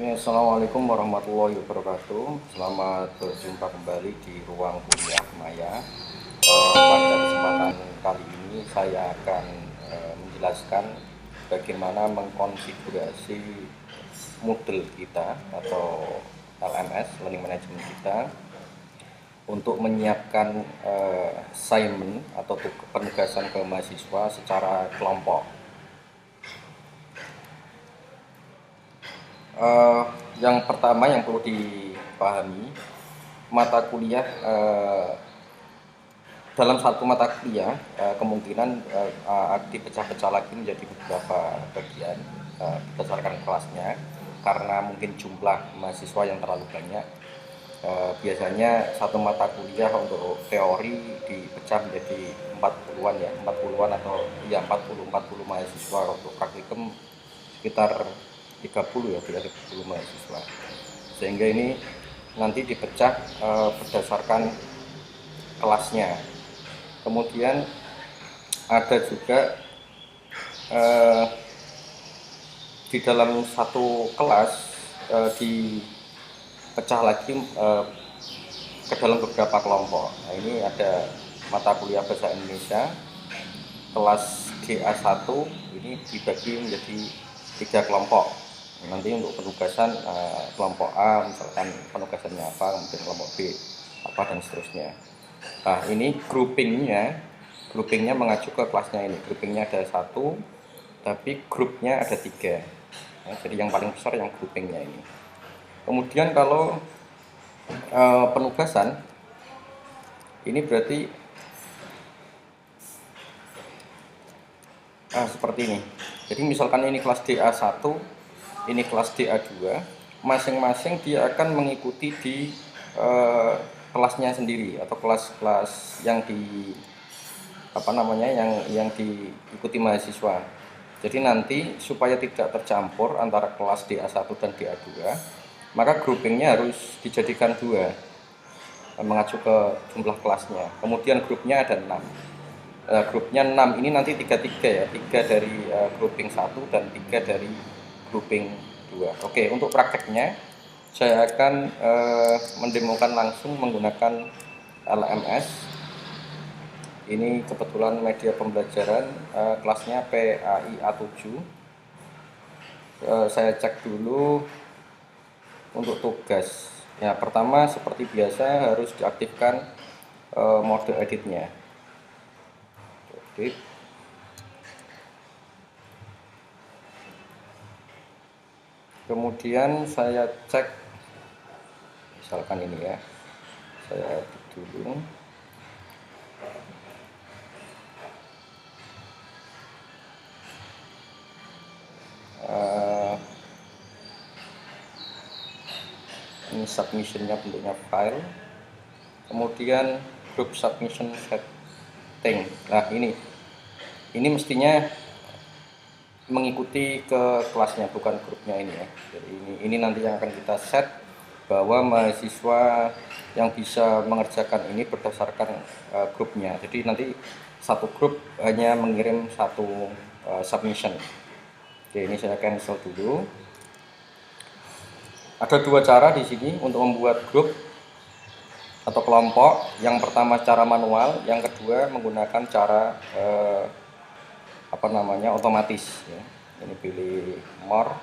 Assalamualaikum warahmatullahi wabarakatuh. Selamat berjumpa kembali di ruang kuliah Maya. Pada kesempatan kali ini saya akan menjelaskan bagaimana mengkonfigurasi Moodle kita atau LMS Learning Management kita untuk menyiapkan assignment atau penugasan ke mahasiswa secara kelompok. Yang pertama yang perlu dipahami, mata kuliah dalam satu mata kuliah kemungkinan dipecah-pecah lagi menjadi beberapa bagian berdasarkan kelasnya, karena mungkin jumlah mahasiswa yang terlalu banyak. Biasanya satu mata kuliah untuk teori dipecah menjadi 40-an atau 40 mahasiswa. Untuk praktikum sekitar 30 mahasiswa, sehingga ini nanti dipecah berdasarkan kelasnya. Kemudian ada juga di dalam satu kelas dipecah lagi ke dalam beberapa kelompok. Nah, ini ada mata kuliah bahasa Indonesia kelas GA1, ini dibagi menjadi 3 kelompok. Nanti untuk penugasan kelompok A misalkan penugasannya apa, kemudian kelompok B apa, dan seterusnya. Nah, ini groupingnya mengacu ke kelasnya. Ini groupingnya ada 1, tapi grupnya ada 3. Nah, jadi yang paling besar yang groupingnya ini. Kemudian kalau penugasan ini berarti seperti ini. Jadi misalkan ini kelas DA1, ini kelas DA2, masing-masing dia akan mengikuti di kelasnya sendiri atau kelas-kelas yang yang diikuti mahasiswa. Jadi nanti supaya tidak tercampur antara kelas DA1 dan DA2, maka groupingnya harus dijadikan 2 mengacu ke jumlah kelasnya. Kemudian grupnya ada 6. Grupnya 6 ini nanti 3-3 ya, 3 dari grouping 1 dan 3 dari grouping 2. Oke, untuk prakteknya saya akan mendemokan langsung menggunakan LMS. Ini kebetulan media pembelajaran kelasnya PAI-A7. Saya cek dulu untuk tugas. Ya, pertama seperti biasa harus diaktifkan mode editnya. Edit. Kemudian saya cek, misalkan ini ya, saya edit dulu. Ini submissionnya bentuknya file, kemudian group submission setting. Nah, ini mestinya mengikuti ke kelasnya, bukan grupnya ini ya. Jadi ini nanti yang akan kita set, bahwa mahasiswa yang bisa mengerjakan ini berdasarkan grupnya. Jadi nanti satu grup hanya mengirim satu submission. Oke, ini saya cancel dulu. Ada 2 cara di sini untuk membuat grup atau kelompok. Yang pertama cara manual, yang kedua menggunakan cara otomatis ya. Ini pilih more,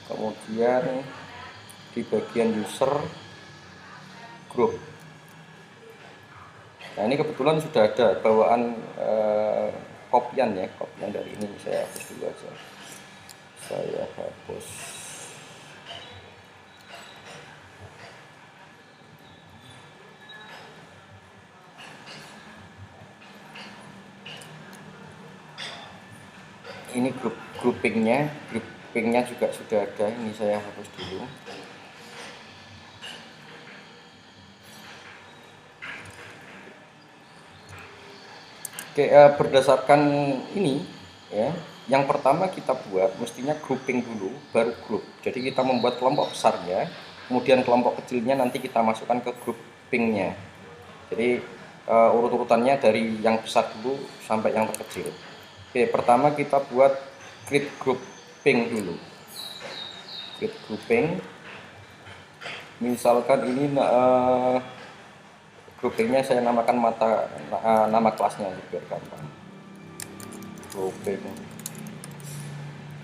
kemudian di bagian user group. Nah, ini kebetulan sudah ada bawaan kopian dari ini. Saya hapus dulu aja. Saya hapus. Ini groupingnya juga sudah ada. Ini saya hapus dulu. Oke, berdasarkan ini ya, yang pertama kita buat mestinya grouping dulu baru grup. Jadi kita membuat kelompok besarnya, kemudian kelompok kecilnya nanti kita masukkan ke groupingnya. Jadi urut-urutannya dari yang besar dulu sampai yang terkecil. Oke, pertama kita buat create grouping dulu. create grouping. Misalkan ini groupingnya saya namakan nama kelasnya biar gampang. Grouping.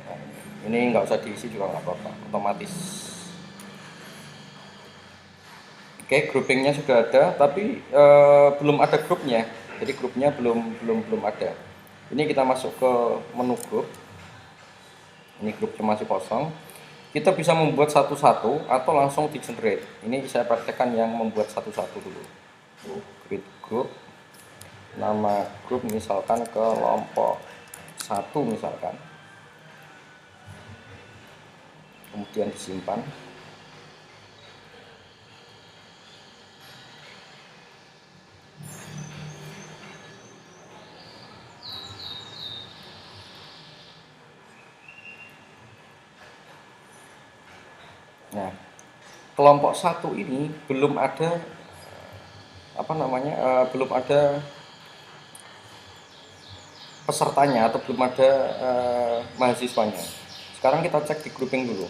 Nah, ini nggak usah diisi juga nggak apa-apa, otomatis. Oke, groupingnya sudah ada, tapi belum ada grupnya. Jadi grupnya belum ada. Ini kita masuk ke menu grup. Ini grupnya masih kosong. Kita bisa membuat satu-satu atau langsung di generate. Ini saya praktekkan yang membuat satu-satu dulu. Create group. Nama grup misalkan kelompok 1 misalkan. Kemudian disimpan. Nah, kelompok 1 ini belum ada belum ada pesertanya atau belum ada mahasiswanya. Sekarang kita cek di grouping dulu.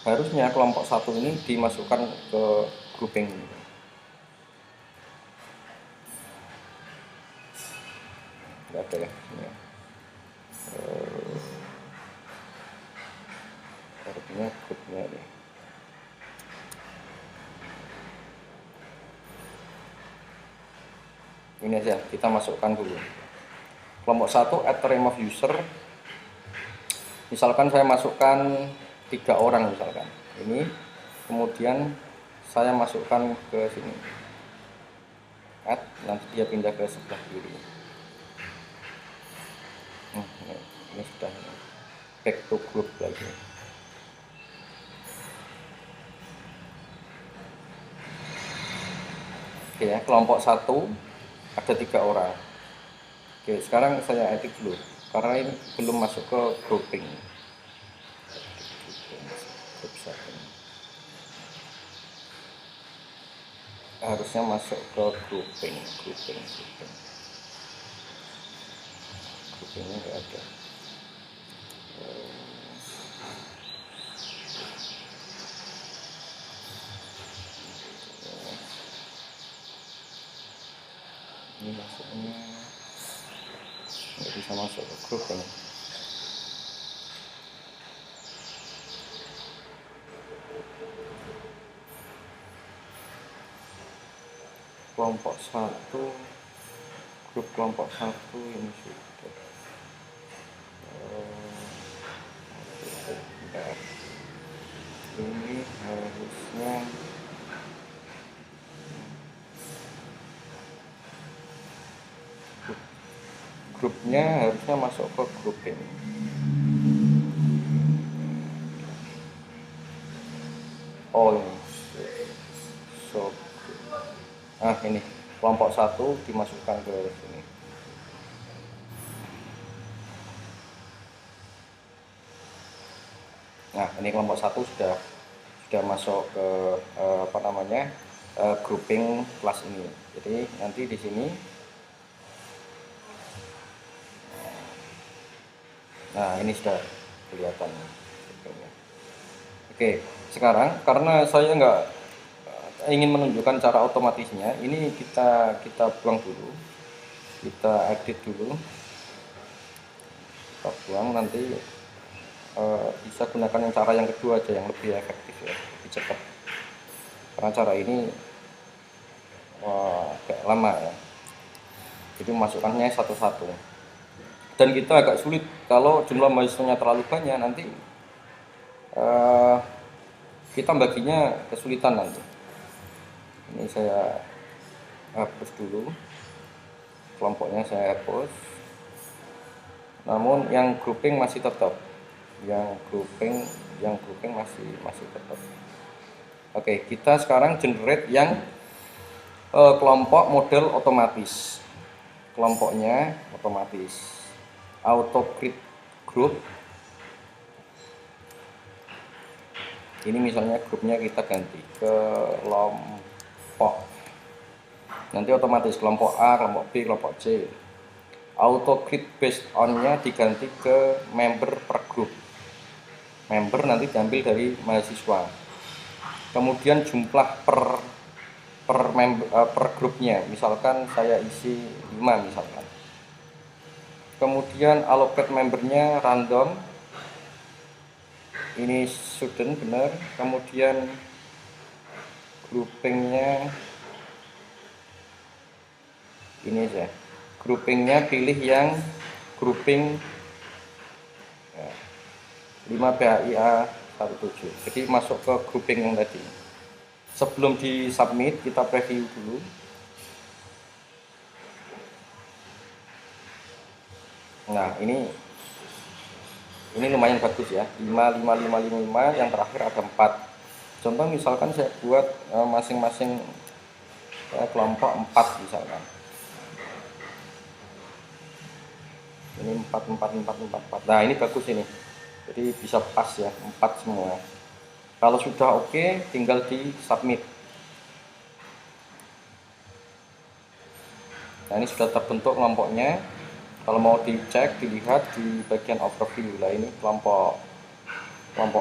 Harusnya kelompok 1 ini dimasukkan ke grouping ini. Nggak ada ya. Harusnya grupnya ini. Ini aja kita masukkan dulu. Kelompok 1 add remove user. Misalkan saya masukkan 3 orang misalkan. Ini kemudian saya masukkan ke sini. Add, nanti dia pindah ke sebelah kiri. Ini sudah back to group lagi. Oke ya, kelompok 1 ada 3 orang. Oke, sekarang saya edit dulu karena ini belum masuk ke grouping. Harusnya masuk ke groupingnya nggak ada. Ini masuknya nggak bisa masuk ke grouping. Kelompok 1, grup kelompok 1 ini sudah ini harusnya grupnya harusnya masuk ke grouping. Oh ini ini kelompok 1 dimasukkan ke sini. Nah, ini kelompok 1 sudah masuk ke grouping kelas ini. Jadi nanti di sini, nah ini sudah kelihatan. Oke, sekarang karena saya nggak ingin menunjukkan cara otomatisnya, ini kita buang dulu, kita edit dulu, kita buang, nanti bisa gunakan yang cara yang kedua aja yang lebih efektif ya, lebih cepat. Karena cara ini agak lama ya, jadi masukkannya satu-satu, dan kita agak sulit kalau jumlah mahasiswanya terlalu banyak, nanti kita baginya kesulitan nanti. Ini saya hapus dulu, kelompoknya saya hapus, namun yang grouping masih tetap, yang grouping masih tetap. Oke, kita sekarang generate yang kelompok model otomatis. Kelompoknya otomatis, auto create group. Ini misalnya grupnya kita ganti ke kelompok, nanti otomatis kelompok A, kelompok B, kelompok C. Auto create based on-nya diganti ke member per group. member nanti diambil dari mahasiswa. Kemudian jumlah per grupnya, misalkan saya isi 5 misalkan. Kemudian allocate membernya random, ini student benar. Kemudian groupingnya ini aja, groupingnya pilih yang grouping 5 PHIA 17, jadi masuk ke grouping yang tadi. Sebelum di submit kita preview dulu. Nah ini lumayan bagus ya, 5, 5, 5, 5, 5, yang terakhir ada 4. Contoh misalkan saya buat masing-masing kelompok 4 misalkan. Ini 4, 4, 4, 4, 4. Nah ini bagus ini, jadi bisa pas ya, 4 semua. Kalau sudah oke, tinggal di submit. Nah ini sudah terbentuk kelompoknya. Kalau mau dicek, dilihat di bagian overview. Lah ini kelompok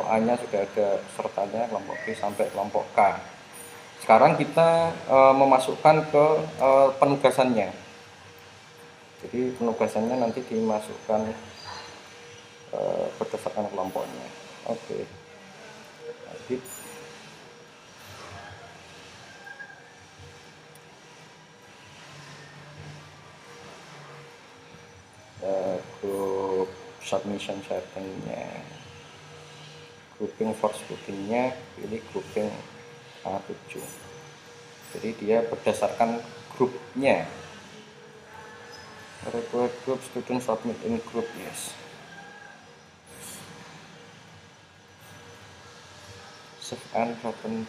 A nya sudah ada pesertanya, kelompok B sampai kelompok K. Sekarang kita memasukkan ke penugasannya. Jadi penugasannya nanti dimasukkan berdasarkan kelompoknya. Oke. Lanjut. Group submission settingnya, grouping for studentnya pilih grouping A7. Jadi dia berdasarkan grupnya. Required group student submit in group, yes. Save and open.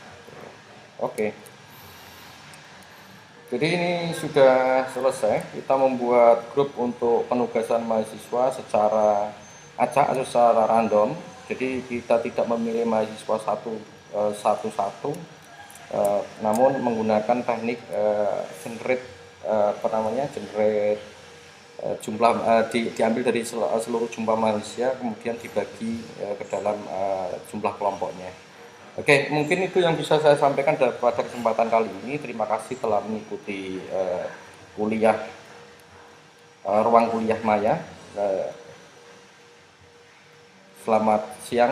Oke. Jadi ini sudah selesai. Kita membuat grup untuk penugasan mahasiswa secara acak atau secara random. Jadi kita tidak memilih mahasiswa satu-satu, namun menggunakan teknik generate generate jumlah diambil dari seluruh jumlah manusia, kemudian dibagi ke dalam jumlah kelompoknya. Oke, mungkin itu yang bisa saya sampaikan pada kesempatan kali ini. Terima kasih telah mengikuti ruang kuliah Maya. Selamat siang.